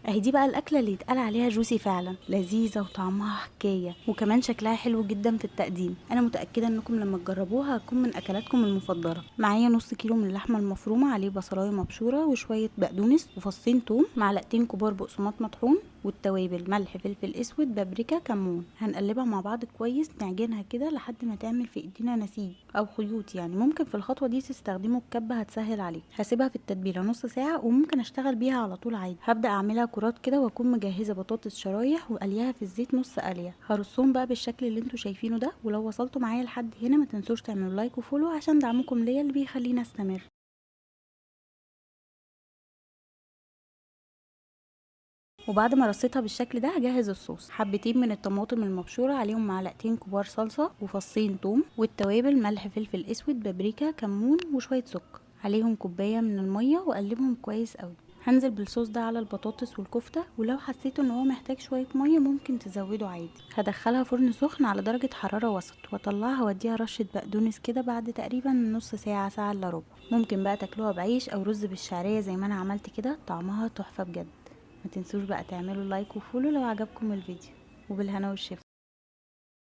اهي دي بقى الاكله اللي يتقال عليها جوسي فعلا، لذيذه وطعمها حكايه، وكمان شكلها حلو جدا في التقديم. انا متاكده انكم لما تجربوها هتكون من اكلاتكم المفضله. معايا نص كيلو من اللحمه المفرومه، عليه بصلايه مبشوره وشويه بقدونس وفصين توم، معلقتين كبار بقسماط مطحون، والتوابل ملح فلفل اسود بابريكا كمون. هنقلبها مع بعض كويس، نعجنها كده لحد ما تعمل في ايدينا نسيج او خيوط. يعني ممكن في الخطوه دي تستخدموا الكبه، هتسهل عليك. هسيبها في التتبيله نص ساعه، وممكن اشتغل بيها على طول عادي. هبدا اعملها كرات كده، واكون مجهزه بطاطس شرايح وقليها في الزيت نص قليه. هرصهم بقى بالشكل اللي انتوا شايفينه ده. ولو وصلتوا معايا لحد هنا ما تنسوش تعملوا لايك وفولو عشان دعمكم ليا اللي بيخليني استمر. وبعد ما رصيتها بالشكل ده هجهز الصوص. حبتين من الطماطم المبشوره، عليهم معلقتين كبار صلصه وفصين توم، والتوابل ملح فلفل اسود بابريكا كمون وشويه سكر. عليهم كوبايه من الميه، واقلبهم كويس قوي. هنزل بالصوص ده على البطاطس والكفته، ولو حسيتوا ان هو محتاج شويه ميه ممكن تزودوا عادي. هدخلها فرن سخن على درجه حراره وسط، واطلعها واديها رشه بقدونس كده بعد تقريبا نص ساعه، ساعه الا ربع. ممكن بقى تاكلوها بعيش او رز بالشعريه زي ما انا عملت كده، طعمها تحفه بجد. ما تنسوش بقى تعملوا لايك وفولو لو عجبكم الفيديو، وبالهنا والشفا.